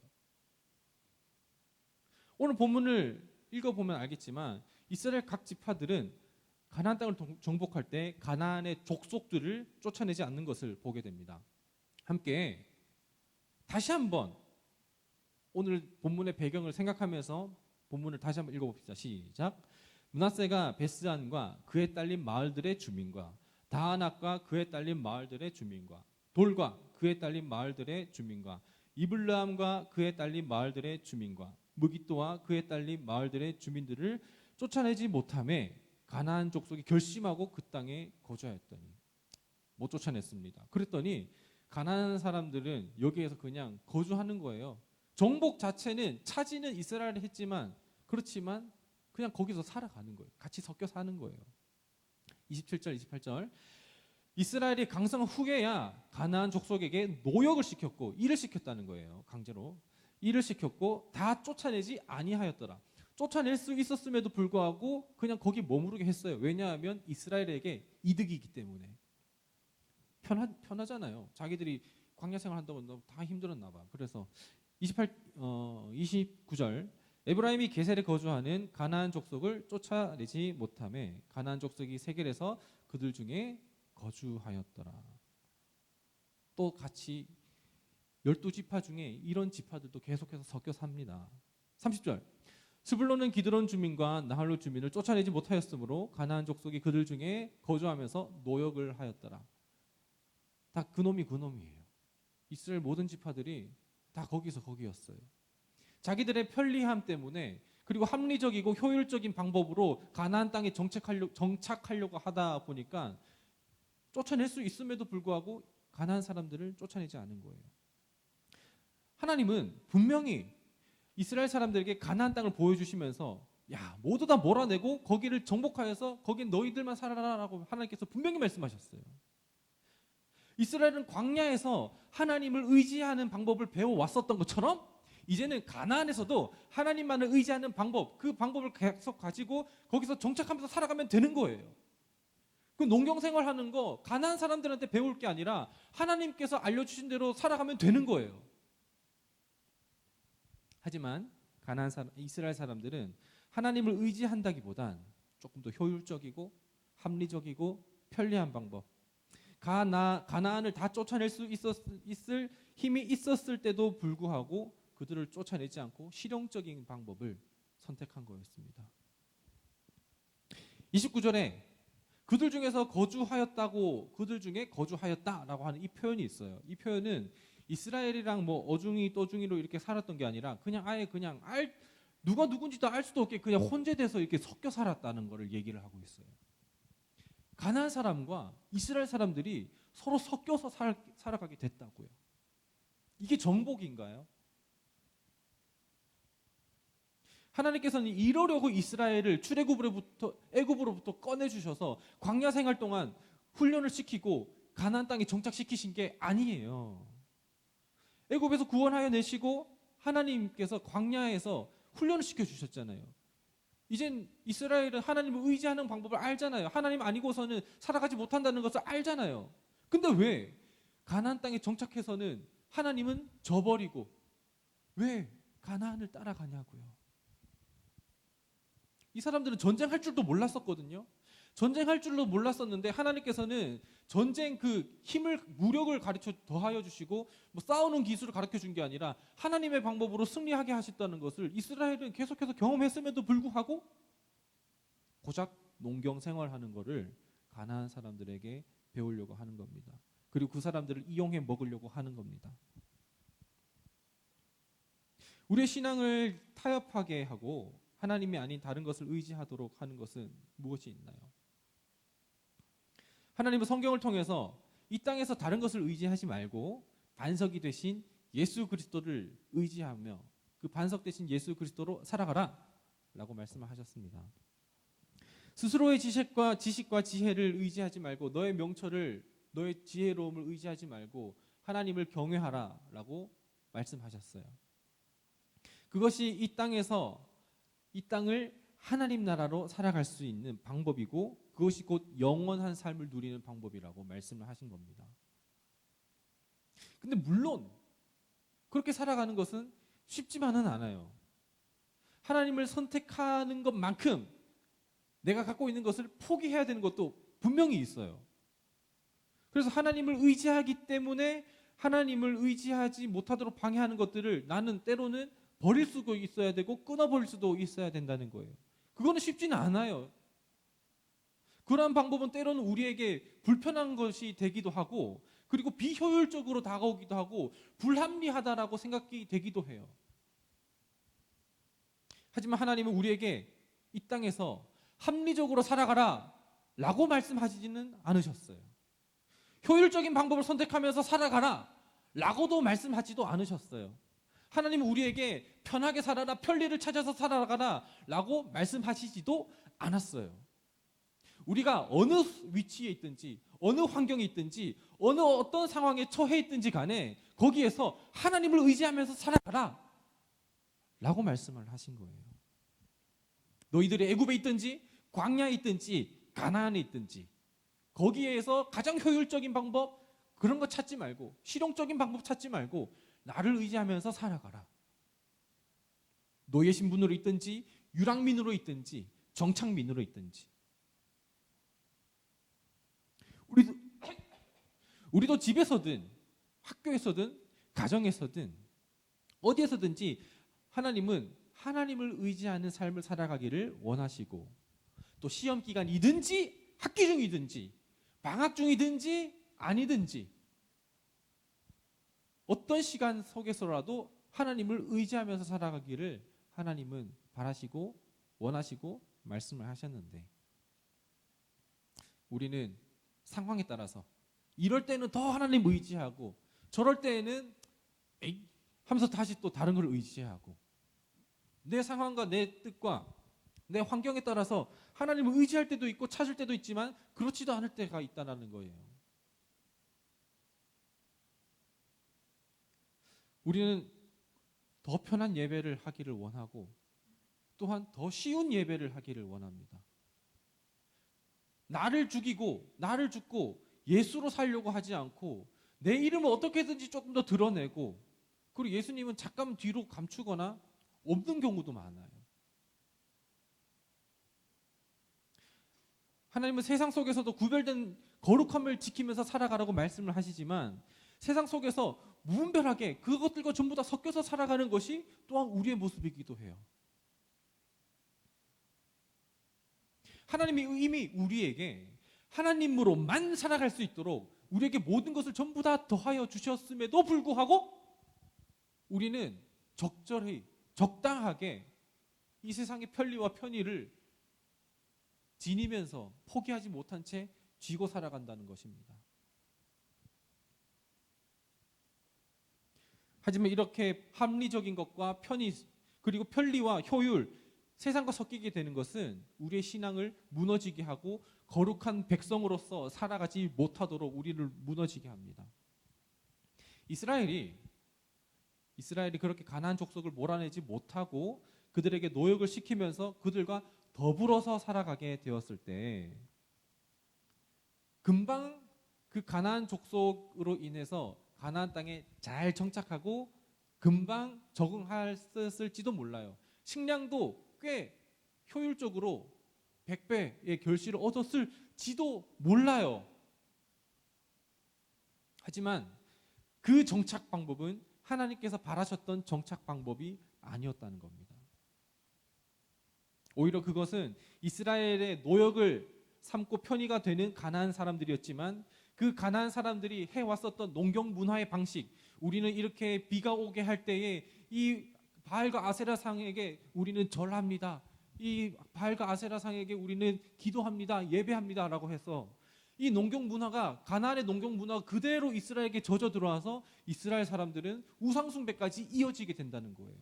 오늘 본문을 읽어보면 알겠지만 이스라엘 각 지파들은 가나안 땅을 정복할 때 가나안의 족속들을 쫓아내지 않는 것을 보게 됩니다. 함께 다시 한번 오늘 본문의 배경을 생각하면서 본문을 다시 한번 읽어봅시다. 시작. 므낫세가 베스안과 그에 딸린 마을들의 주민과 다아낙과 그에 딸린 마을들의 주민과 돌과 그에 딸린 마을들의 주민과 이블라함과 그에 딸린 마을들의 주민과 무기또와 그에 딸린 마을들의 주민들을 쫓아내지 못함에 가나안 족속이 결심하고 그 땅에 거주하였더니, 못 쫓아냈습니다. 그랬더니 가나안 사람들은 여기에서 그냥 거주하는 거예요. 정복 자체는, 차지는 이스라엘이 했지만, 그렇지만 그냥 거기서 살아가는 거예요. 같이 섞여 사는 거예요. 27절 28절 이스라엘이 강성 후에야 가나안 족속에게 노역을 시켰고 일을 시켰다는 거예요. 강제로 일을 시켰고 다 쫓아내지 아니하였더라. 쫓아낼 수 있었음에도 불구하고 그냥 거기 머무르게 했어요. 왜냐하면 이스라엘에게 이득이기 때문에. 편하잖아요. 자기들이 광야 생활 한다고 다 힘들었나 봐. 그래서 29절 에브라임이 게셀에 거주하는 가나안 족속을 쫓아내지 못하며 가나안 족속이 세겔에서 그들 중에 거주하였더라. 또 같이 12지파 중에 이런 지파들도 계속해서 섞여 삽니다. 30절 스불론은 기드론 주민과 나할롯 주민을 쫓아내지 못하였으므로 가나안 족속이 그들 중에 거주하면서 노역을 하였더라. 다 그놈이에요. 이스라엘 모든 지파들이 다 거기였어요. 자기들의 편리함 때문에, 그리고 합리적이고 효율적인 방법으로 가나안 땅에 정착하려고 하다 보니까 쫓아낼 수 있음에도 불구하고 가나안 사람들을 쫓아내지 않은 거예요. 하나님은 분명히 이스라엘 사람들에게 가나안 땅을 보여주시면서, 야, 모두 다 몰아내고 거기를 정복하여서 거긴 너희들만 살아라라고 하나님께서 분명히 말씀하셨어요. 이스라엘은 광야에서 하나님을 의지하는 방법을 배워왔었던 것처럼 이제는 가나안에서도 하나님만을 의지하는 방법, 그 방법을 계속 가지고 거기서 정착하면서 살아가면 되는 거예요. 그 농경생활하는 거 가나안 사람들한테 배울 게 아니라 하나님께서 알려주신 대로 살아가면 되는 거예요. 하지만 이스라엘 사람들은 하나님을 의지한다기보단 조금 더 효율적이고 합리적이고 편리한 방법, 가나안을 다 쫓아낼 수 있을 힘이 있었을 때도 불구하고 그들을 쫓아내지 않고 실용적인 방법을 선택한 거였습니다. 29절에 그들 중에서 그들 중에 거주하였다라고 하는 이 표현이 있어요. 이 표현은 이스라엘이랑 뭐 어중이 떠중이로 이렇게 살았던 게 아니라 그냥 아예 누가 누군지도 알 수도 없게 그냥 혼재돼서 이렇게 섞여 살았다는 것을 얘기를 하고 있어요. 가나안 사람과 이스라엘 사람들이 서로 섞여서 살아가게 됐다고요. 이게 정복인가요? 하나님께서는 이러려고 이스라엘을 애굽으로부터 꺼내주셔서 광야 생활 동안 훈련을 시키고 가나안 땅에 정착시키신 게 아니에요. 애굽에서 구원하여 내시고 하나님께서 광야에서 훈련을 시켜주셨잖아요. 이젠 이스라엘은 하나님을 의지하는 방법을 알잖아요. 하나님 아니고서는 살아가지 못한다는 것을 알잖아요. 근데 왜 가나안 땅에 정착해서는 하나님은 저버리고 왜 가나안을 따라가냐고요. 이 사람들은 전쟁할 줄도 몰랐었거든요. 전쟁할 줄도 몰랐었는데 하나님께서는 전쟁 그 힘을 무력을 가르쳐 더하여 주시고 뭐 싸우는 기술을 가르쳐 준 게 아니라 하나님의 방법으로 승리하게 하셨다는 것을 이스라엘은 계속해서 경험했음에도 불구하고 고작 농경 생활하는 거를 가나안 사람들에게 배우려고 하는 겁니다. 그리고 그 사람들을 이용해 먹으려고 하는 겁니다. 우리의 신앙을 타협하게 하고 하나님이 아닌 다른 것을 의지하도록 하는 것은 무엇이 있나요? 하나님은 성경을 통해서 이 땅에서 다른 것을 의지하지 말고 반석이 되신 예수 그리스도를 의지하며 그 반석 되신 예수 그리스도로 살아가라 라고 말씀을 하셨습니다. 스스로의 지식과 지혜를 의지하지 말고 너의 명철을 너의 지혜로움을 의지하지 말고 하나님을 경외하라 라고 말씀하셨어요. 그것이 이 땅에서 이 땅을 하나님 나라로 살아갈 수 있는 방법이고 그것이 곧 영원한 삶을 누리는 방법이라고 말씀을 하신 겁니다. 근데 물론 그렇게 살아가는 것은 쉽지만은 않아요. 하나님을 선택하는 것만큼 내가 갖고 있는 것을 포기해야 되는 것도 분명히 있어요. 그래서 하나님을 의지하기 때문에 하나님을 의지하지 못하도록 방해하는 것들을 나는 때로는 버릴 수도 있어야 되고 끊어버릴 수도 있어야 된다는 거예요. 그거는 쉽지는 않아요. 그러한 방법은 때로는 우리에게 불편한 것이 되기도 하고 그리고 비효율적으로 다가오기도 하고 불합리하다라고 생각이 되기도 해요. 하지만 하나님은 우리에게 이 땅에서 합리적으로 살아가라 라고 말씀하시지는 않으셨어요. 효율적인 방법을 선택하면서 살아가라 라고도 말씀하지도 않으셨어요. 하나님은 우리에게 편하게 살아라, 편리를 찾아서 살아가라 라고 말씀하시지도 않았어요. 우리가 어느 위치에 있든지 어느 환경에 있든지 어느 어떤 상황에 처해 있든지 간에 거기에서 하나님을 의지하면서 살아가라 라고 말씀을 하신 거예요. 너희들이 애굽에 있든지 광야에 있든지 가나안에 있든지 거기에서 가장 효율적인 방법 그런 거 찾지 말고 실용적인 방법 찾지 말고 나를 의지하면서 살아가라. 노예 신분으로 있든지 유랑민으로 있든지 정착민으로 있든지 우리도 집에서든 학교에서든 가정에서든 어디에서든지 하나님은 하나님을 의지하는 삶을 살아가기를 원하시고 또 시험 기간이든지 학기 중이든지 방학 중이든지 아니든지 어떤 시간 속에서라도 하나님을 의지하면서 살아가기를 하나님은 바라시고 원하시고 말씀을 하셨는데 우리는 상황에 따라서 이럴 때는 더 하나님 의지하고 저럴 때에는 에이 하면서 다시 또 다른 걸 의지하고 내 상황과 내 뜻과 내 환경에 따라서 하나님을 의지할 때도 있고 찾을 때도 있지만 그렇지도 않을 때가 있다는 거예요. 우리는 더 편한 예배를 하기를 원하고 또한 더 쉬운 예배를 하기를 원합니다. 나를 죽이고 나를 죽고 예수로 살려고 하지 않고 내 이름을 어떻게든지 조금 더 드러내고 그리고 예수님은 잠깐 뒤로 감추거나 없는 경우도 많아요. 하나님은 세상 속에서도 구별된 거룩함을 지키면서 살아가라고 말씀을 하시지만 세상 속에서 무분별하게 그것들과 전부 다 섞여서 살아가는 것이 또한 우리의 모습이기도 해요. 하나님이 이미 우리에게 하나님으로만 살아갈 수 있도록 우리에게 모든 것을 전부 다 더하여 주셨음에도 불구하고 우리는 적절히 적당하게 이 세상의 편리와 편의를 지니면서 포기하지 못한 채 쥐고 살아간다는 것입니다. 하지만 이렇게 합리적인 것과 편의 그리고 편리와 효율 세상과 섞이게 되는 것은 우리의 신앙을 무너지게 하고 거룩한 백성으로서 살아가지 못하도록 우리를 무너지게 합니다. 이스라엘이 그렇게 가나안 족속을 몰아내지 못하고 그들에게 노역을 시키면서 그들과 더불어서 살아가게 되었을 때 금방 그 가나안 족속으로 인해서 가나안 땅에 잘 정착하고 금방 적응했을지도 몰라요. 식량도 꽤 효율적으로 100배의 결실을 얻었을지도 몰라요. 하지만 그 정착 방법은 하나님께서 바라셨던 정착 방법이 아니었다는 겁니다. 오히려 그것은 이스라엘의 노역을 삼고 편의가 되는 가나안 사람들이었지만 그 가나안 사람들이 해왔었던 농경 문화의 방식, 우리는 이렇게 비가 오게 할 때에 이 바알과 아세라 상에게 우리는 절합니다. 이 바알과 아세라 상에게 우리는 기도합니다. 예배합니다. 라고 해서 이 농경 문화가, 가나안의 농경 문화가 그대로 이스라엘에게 젖어 들어와서 이스라엘 사람들은 우상 숭배까지 이어지게 된다는 거예요.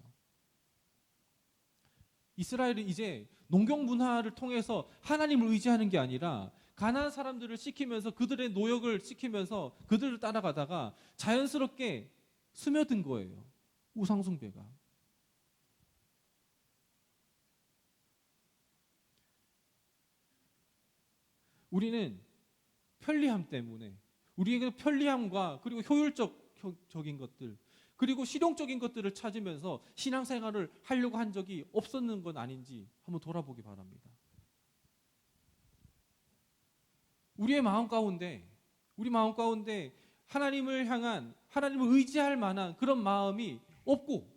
이스라엘은 이제 농경 문화를 통해서 하나님을 의지하는 게 아니라 가나안 사람들을 시키면서 그들의 노역을 시키면서 그들을 따라가다가 자연스럽게 스며든 거예요. 우상 숭배가. 우리는 편리함 때문에, 우리에게 편리함과 그리고 효율적인 것들, 그리고 실용적인 것들을 찾으면서 신앙생활을 하려고 한 적이 없었는 건 아닌지 한번 돌아보기 바랍니다. 우리 마음 가운데 하나님을 향한, 하나님을 의지할 만한 그런 마음이 없고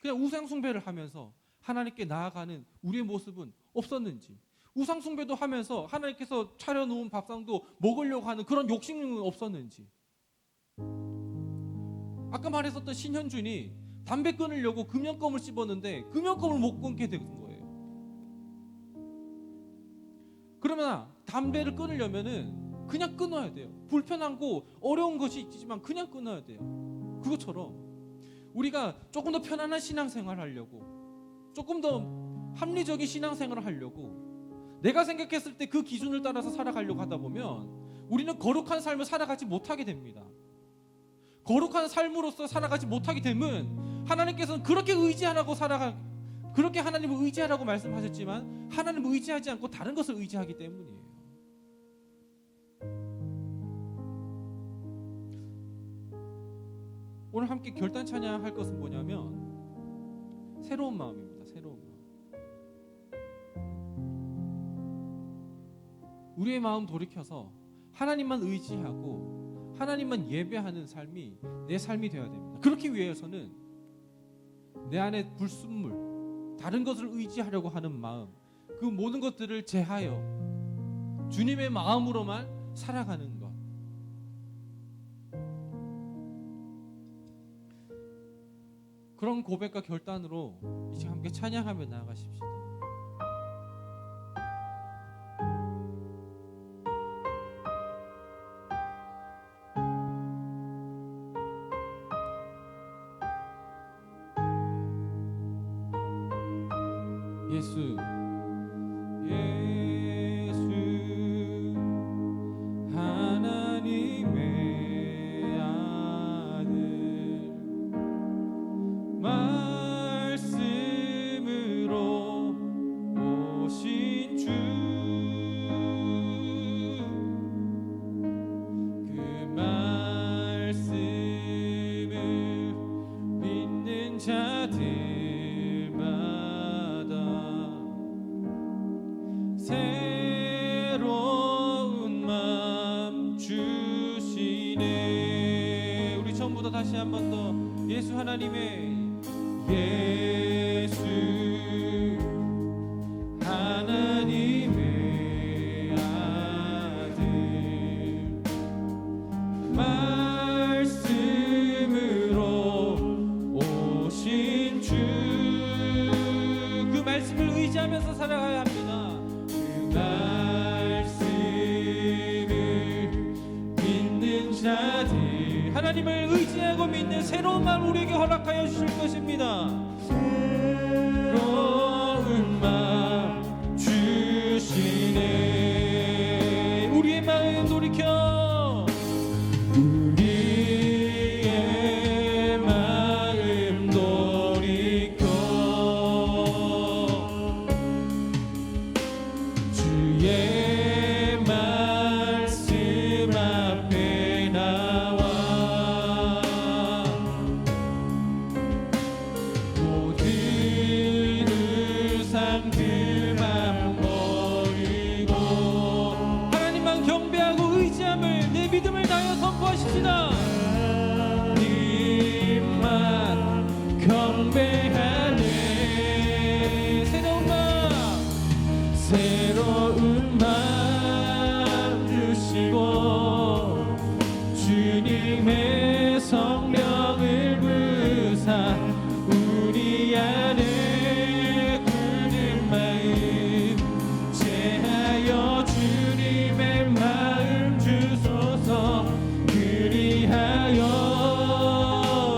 그냥 우상숭배를 하면서 하나님께 나아가는 우리의 모습은 없었는지, 우상숭배도 하면서 하나님께서 차려놓은 밥상도 먹으려고 하는 그런 욕심은 없었는지. 아까 말했었던 신현준이 담배 끊으려고 금연껌을 씹었는데 금연껌을 못 끊게 된 거예요. 그러면 담배를 끊으려면은 그냥 끊어야 돼요. 불편하고 어려운 것이 있지만 그냥 끊어야 돼요. 그것처럼 우리가 조금 더 편안한 신앙생활을 하려고, 조금 더 합리적인 신앙생활을 하려고, 내가 생각했을 때 그 기준을 따라서 살아가려고 하다 보면 우리는 거룩한 삶을 살아가지 못하게 됩니다. 거룩한 삶으로서 살아가지 못하게 되면 하나님께서는 그렇게 하나님을 의지하라고 말씀하셨지만 하나님을 의지하지 않고 다른 것을 의지하기 때문이에요. 오늘 함께 결단 찬양할 것은 뭐냐면 새로운 마음입니다. 새로운 마음. 우리의 마음 돌이켜서 하나님만 의지하고 하나님만 예배하는 삶이 내 삶이 되어야 됩니다. 그렇기 위해서는 내 안에 불순물, 다른 것을 의지하려고 하는 마음, 그 모든 것들을 제하여 주님의 마음으로만 살아가는 것. 그런 고백과 결단으로 이제 함께 찬양하며 나아가십시다. 예수, 예수, 하나님의 아들, 말씀으로 오신 주, 그 말씀을 믿는 자들 새로운 마음 주시네. 우리 처음부터 다시 한 번 더 예수 하나님의, 예수 하나님의 아들, 말씀으로 오신 주, 그 말씀을 의지하면서 살아가야 합니다. 자들, 하나님을 의지하고 믿는 새로운 마음 우리에게 허락하여 주실 것입니다. 새로운 마음 주시네. 우리의 마음 돌이켜, 우리의 마음 돌이켜, 주님의 성령을 부사 우리 안에 굳은 마음 제하여 주님의 마음 주소서. 그리하여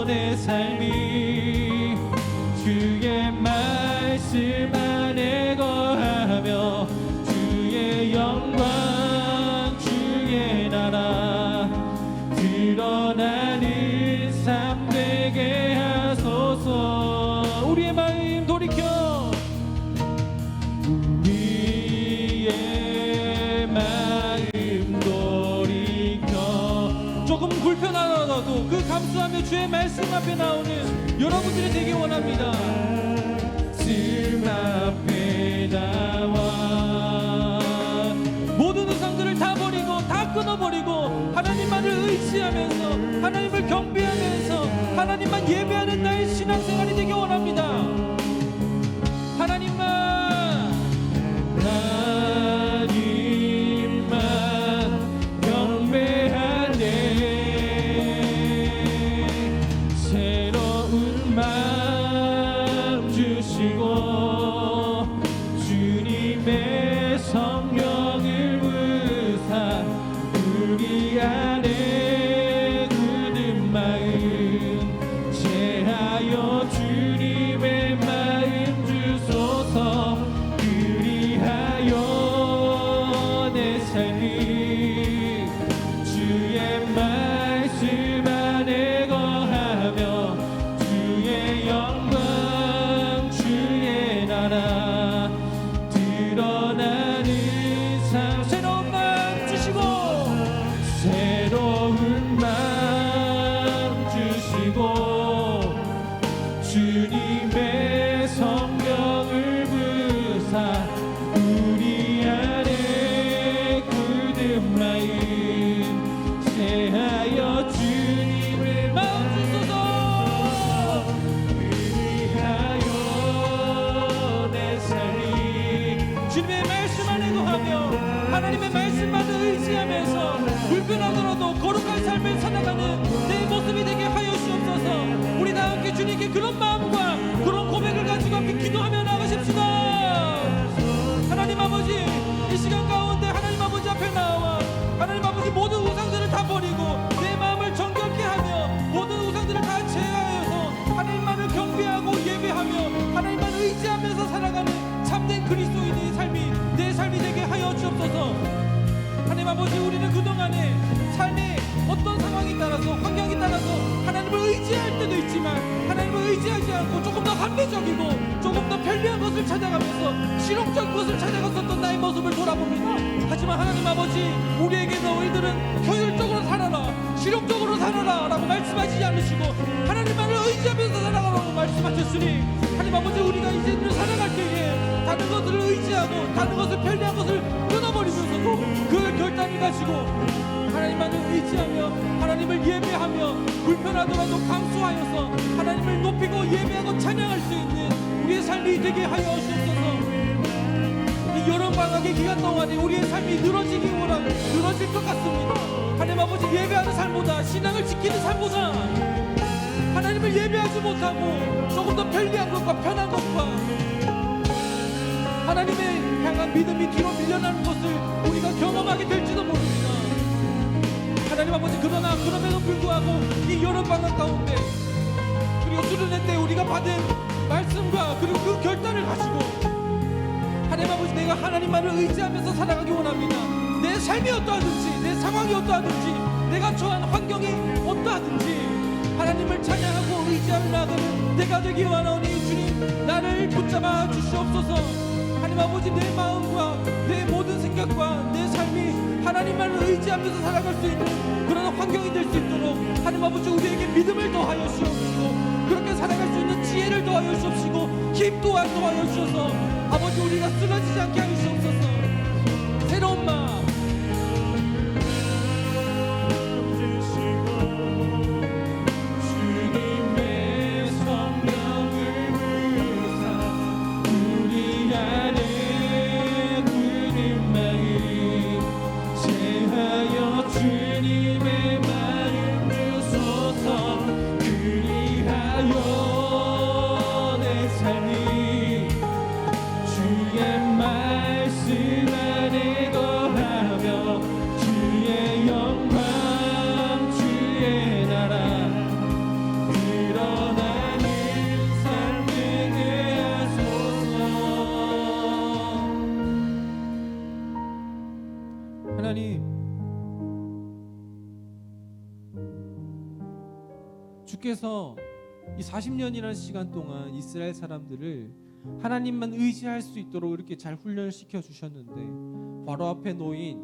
내 삶이 주의 말씀 안에 거하며 주의 영광 주의 나라 드러나는 삶 되게 하소서. 우리의 마음 돌이켜 우리의 마음 돌이켜. 조금 불편하더라도 그 감수하며 주의 말씀 앞에 나오는 여러분들이 되기 원합니다. 말씀 앞에 나와 모든 우상들을 다 버리고 다 끊어버리고 하나님만을 의지하면서 하나님을 경배하면서 하나님만 예배하는 나의 신앙생활이 되기 원합니다. 하나님만 경배하네. 새로운 마음 주시고 주님의 성령을 부사 우리 안에 굳은 마음 제하여 주님의 마음 주소서. 그리하여 내 삶이 주의 말씀 안에 거하며 주의 영광 주의 나라 드러나는 삶. 새로운 마음 주시고 새로운 마음 주시고 주님의 성령을 부사 우리 안에 굳은 마음 제하여 주님의 마음 주소서. 그리하여 내 삶이 주님의 말씀 안에 거하며 하나님의 말씀만을 의지하면서 불편하더라도 거룩한 삶을 살아가는 내 모습이 되게 하여 주옵소서. 우리 다 함께 주님께 그런 마음과 그런 고백을 가지고 함께 기도하며 나가십시다. 하나님 아버지, 이 시간 가운데 하나님 아버지 앞에 나와 하나님 아버지 모든 우상들을 다 버리고 내 마음을 정결케 하며 모든 우상들을 다 제하여서 하나님만을 경배하고 예배하며 하나님만 의지하면서 살아가는 참된 그리스도인의 삶이 내 삶이 되게 하여 주옵소서. 하나님 아버지, 우리는 그동안에 삶의 어떤 상황에 따라서 환경에 따라서 하나님을 의지할 때도 있지만 하나님을 의지하지 않고 조금 더 합리적이고 조금 더 편리한 것을 찾아가면서 실용적인 것을 찾아갔었던 나의 모습을 돌아봅니다. 하지만 하나님 아버지, 우리에게 너희들은 효율적으로 살아라, 실용적으로 살아라 라고 말씀하시지 않으시고 하나님만을 의지하면서 살아가라고 말씀하셨으니 하나님 아버지, 우리가 이제는 살아갈 때에 다른 것들을 의지하고 다른 것을 편리한 것을 끊어버리면서도 그 결단을 가지고 하나님만을 의지하며 하나님을 예배하며 불편하더라도 감수하여서 하나님을 높이고 예배하고 찬양할 수 있는 우리의 삶이 되게 하여 주옵소서. 이 여름방학의 기간 동안에 우리의 삶이 늘어질 것 같습니다. 하나님 아버지, 예배하는 삶보다 신앙을 지키는 삶보다 하나님을 예배하지 못하고 조금 더 편리한 것과 편한 것과 하나님의 향한 믿음이 뒤로 밀려나는 것을 우리가 경험하게 될지도 모릅니다. 하나님 아버지, 그러나 그럼에도 불구하고 이 여름방학 가운데 그리고 수련회 때 우리가 받은 말씀과 그리고 그 결단을 가지고 하나님 아버지, 내가 하나님만을 의지하면서 살아가기 원합니다. 내 삶이 어떠하든지 내 상황이 어떠하든지 내가 처한 환경이 어떠하든지 하나님을 찬양하고 의지하며 나가는 내가 되기 원하오니 주님, 나를 붙잡아 주시옵소서. 하나님 아버지, 내 마음과 내 모든 생각과 내 삶이 하나님만을 의지하면서 살아갈 수 있는 그런 환경이 될 수 있도록 하나님 아버지, 우리에게 믿음을 더하여 주옵시고 그렇게 살아갈 수 있는 지혜를 더하여 주옵시고 힘 또한 더하여 주셔서 아버지, 우리가 쓰러지지 않게 하여 주옵소서. 새로운 마음 주님의 성령을 부사 우리 안에 굳은 마음 제하여 주님의 마음 주소서. 주께서 이 40년이라는 시간 동안 이스라엘 사람들을 하나님만 의지할 수 있도록 이렇게 잘 훈련시켜 주셨는데 바로 앞에 놓인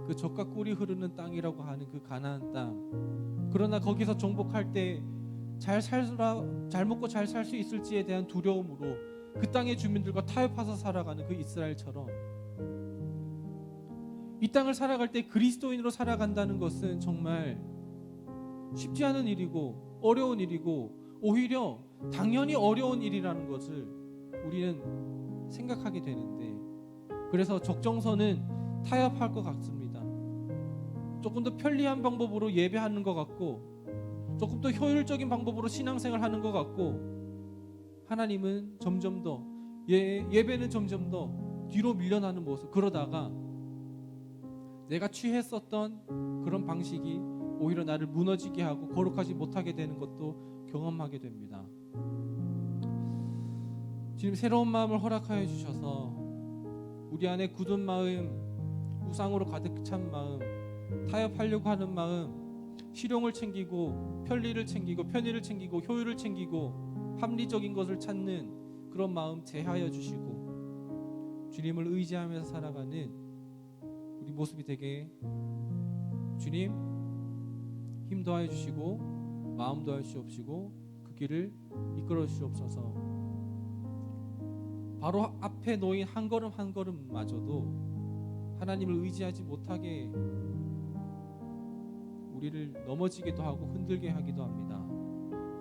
그 젖과 꿀이 흐르는 땅이라고 하는 그 가나안 땅, 그러나 거기서 정복할 때 잘 먹고 잘 살 수 있을지에 대한 두려움으로 그 땅의 주민들과 타협해서 살아가는 그 이스라엘처럼 이 땅을 살아갈 때 그리스도인으로 살아간다는 것은 정말 쉽지 않은 일이고 어려운 일이고 오히려 당연히 어려운 일이라는 것을 우리는 생각하게 되는데, 그래서 적정선은 타협할 것 같습니다. 조금 더 편리한 방법으로 예배하는 것 같고 조금 더 효율적인 방법으로 신앙생활 하는 것 같고, 하나님은 점점 더 예배는 점점 더 뒤로 밀려나는 모습, 그러다가 내가 취했었던 그런 방식이 오히려 나를 무너지게 하고 거룩하지 못하게 되는 것도 경험하게 됩니다. 주님, 새로운 마음을 허락하여 주셔서 우리 안에 굳은 마음, 우상으로 가득 찬 마음, 타협하려고 하는 마음, 실용을 챙기고 편리를 챙기고 편의를 챙기고 효율을 챙기고 합리적인 것을 찾는 그런 마음 제하여 주시고 주님을 의지하면서 살아가는 우리 모습이 되게, 주님 힘 더하여 주시고 마음 더하여 주시옵시고 그 길을 이끌어 주시옵소서. 바로 앞에 놓인 한 걸음 한 걸음마저도 하나님을 의지하지 못하게 우리를 넘어지기도 하고 흔들게 하기도 합니다.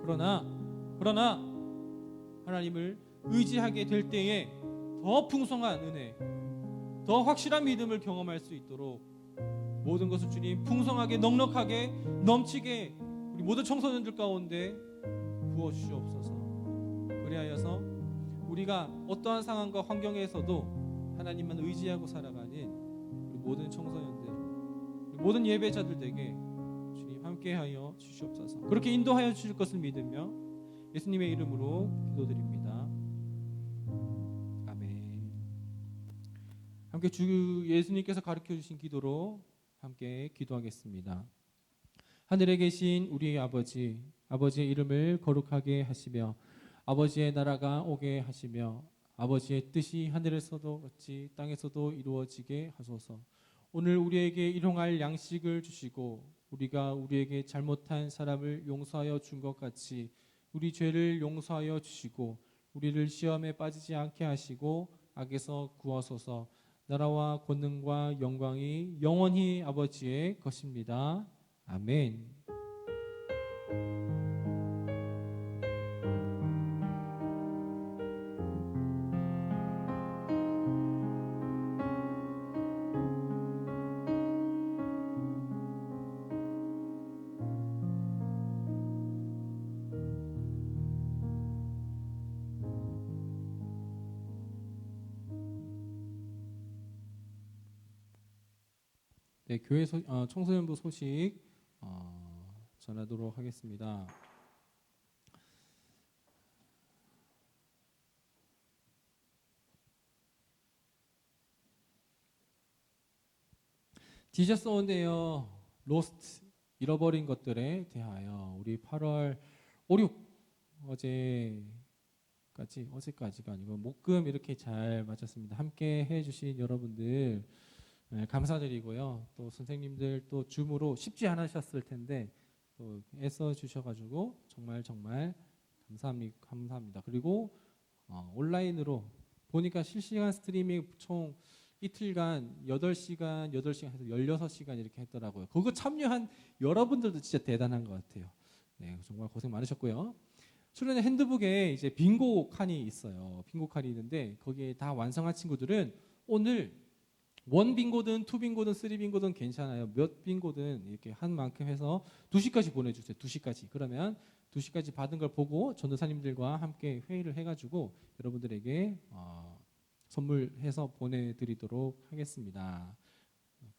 그러나 하나님을 의지하게 될 때에 더 풍성한 은혜, 더 확실한 믿음을 경험할 수 있도록 모든 것을 주님 풍성하게 넉넉하게 넘치게 우리 모든 청소년들 가운데 부어주시옵소서. 그리하여서 우리가 어떠한 상황과 환경에서도 하나님만 의지하고 살아가는 우리 모든 청소년들, 우리 모든 예배자들에게 주님 함께하여 주시옵소서. 그렇게 인도하여 주실 것을 믿으며 예수님의 이름으로 기도드립니다. 아멘. 함께 주 예수님께서 가르쳐 주신 기도로 함께 기도하겠습니다. 하늘에 계신 우리의 아버지, 아버지의 이름을 거룩하게 하시며 아버지의 나라가 오게 하시며 아버지의 뜻이 하늘에서도 같이 땅에서도 이루어지게 하소서. 오늘 우리에게 일용할 양식을 주시고 우리가 우리에게 잘못한 사람을 용서하여 준 것 같이 우리 죄를 용서하여 주시고 우리를 시험에 빠지지 않게 하시고 악에서 구하소서. 나라와 권능과 영광이 영원히 아버지의 것입니다. 아멘. 네, 교회 청소년부 소식 전하도록 하겠습니다. Jesus on Air Lost, 잃어버린 것들에 대하여 우리 8월 5, 6 어제까지가 아니고 목금 이렇게 잘 마쳤습니다. 함께 해주신 여러분들 감사드리고요. 또 선생님들 또 줌으로 쉽지 않으셨을 텐데 또 애써 주셔가지고 정말 감사합니다. 그리고 온라인으로 보니까 실시간 스트리밍 총 이틀간 8시간 해서 16시간 이렇게 했더라고요. 그거 참여한 여러분들도 진짜 대단한 것 같아요. 네, 정말 고생 많으셨고요. 수련회 핸드북에 이제 빙고 칸이 있어요. 빙고 칸이 있는데 거기에 다 완성한 친구들은 오늘 1 빙고든 2 빙고든 3 빙고든 괜찮아요. 몇 빙고든 이렇게 한 만큼 해서 2시까지 보내주세요. 2시까지. 그러면 2시까지 받은 걸 보고 전도사님들과 함께 회의를 해가지고 여러분들에게 선물해서 보내드리도록 하겠습니다.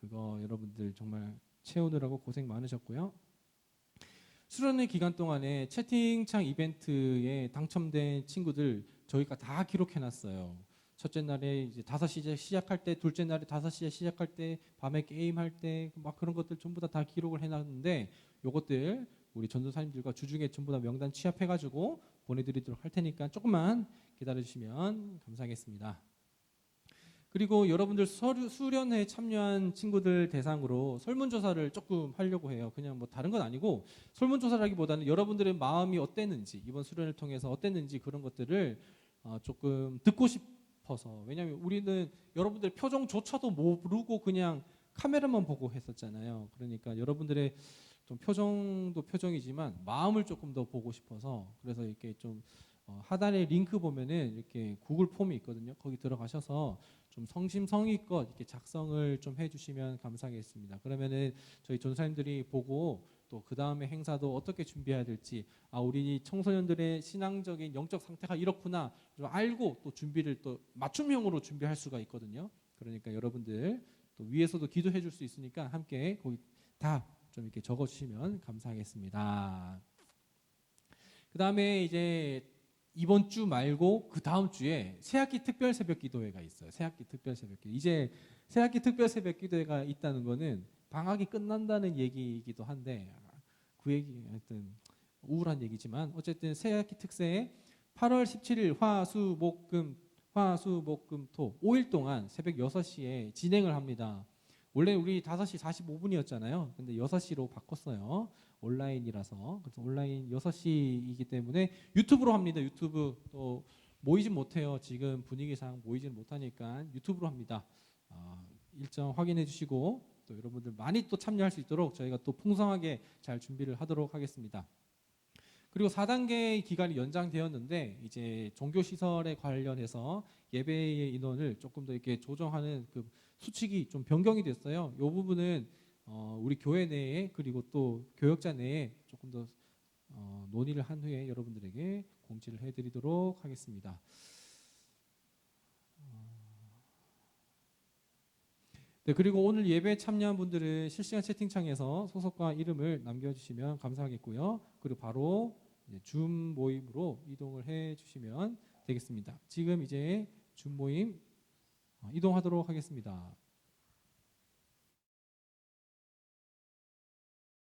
그거 여러분들 정말 채우느라고 고생 많으셨고요. 수련회 기간 동안에 채팅창 이벤트에 당첨된 친구들 저희가 다 기록해놨어요. 첫째 날에 이제 5시에 시작할 때, 둘째 날에 5시에 시작할 때, 밤에 게임할 때 막 그런 것들 전부 다 기록을 해놨는데 요것들 우리 전도사님들과 주중에 전부 다 명단 취합해가지고 보내드리도록 할 테니까 조금만 기다려주시면 감사하겠습니다. 그리고 여러분들 수련회에 참여한 친구들 대상으로 설문조사를 조금 하려고 해요. 그냥 뭐 다른 건 아니고 설문조사라기보다는 여러분들의 마음이 어땠는지, 이번 수련을 통해서 어땠는지 그런 것들을 조금 듣고 싶어서. 왜냐하면 우리는 여러분들의 표정조차도 모르고 그냥 카메라만 보고 했었잖아요. 그러니까 여러분들의 좀 표정도 표정이지만 마음을 조금 더 보고 싶어서, 그래서 이렇게 좀 하단에 링크 보면은 이렇게 구글 폼이 있거든요. 거기 들어가셔서 좀 성심성의껏 이렇게 작성을 좀 해주시면 감사하겠습니다. 그러면은 저희 전사님들이 보고 또 그 다음에 행사도 어떻게 준비해야 될지, 우리 청소년들의 신앙적인 영적 상태가 이렇구나 좀 알고 또 준비를 또 맞춤형으로 준비할 수가 있거든요. 그러니까 여러분들 또 위에서도 기도해 줄 수 있으니까 함께 거기 다 좀 이렇게 적어주시면 감사하겠습니다. 그 다음에 이제 이번 주 말고 그 다음 주에 새학기 특별 새벽 기도회가 있어요. 새학기 특별 새벽 기도. 이제 새학기 특별 새벽 기도회가 있다는 거는 방학이 끝난다는 얘기이기도 한데, 그 얘기 하여튼 우울한 얘기지만 어쨌든 새학기 특세에 8월 17일 화수목금토 5일 동안 새벽 6시에 진행을 합니다. 원래 우리 5시 45분이었잖아요. 근데 6시로 바꿨어요. 온라인이라서. 그래서 온라인 6시이기 때문에 유튜브로 합니다. 유튜브. 또 모이진 못해요. 지금 분위기상 모이진 못하니까 유튜브로 합니다. 일정 확인해 주시고 또 여러분들 많이 또 참여할 수 있도록 저희가 또 풍성하게 잘 준비를 하도록 하겠습니다. 그리고 4단계 기간이 연장되었는데 이제 종교시설에 관련해서 예배의 인원을 조금 더 이렇게 조정하는 그 수칙이 좀 변경이 됐어요. 이 부분은 우리 교회 내에 그리고 또 교역자 내에 조금 더 논의를 한 후에 여러분들에게 공지를 해드리도록 하겠습니다. 네, 그리고 오늘 예배에 참여한 분들은 실시간 채팅창에서 소속과 이름을 남겨주시면 감사하겠고요. 그리고 바로 줌 모임으로 이동을 해주시면 되겠습니다. 지금 이제 줌 모임 이동하도록 하겠습니다.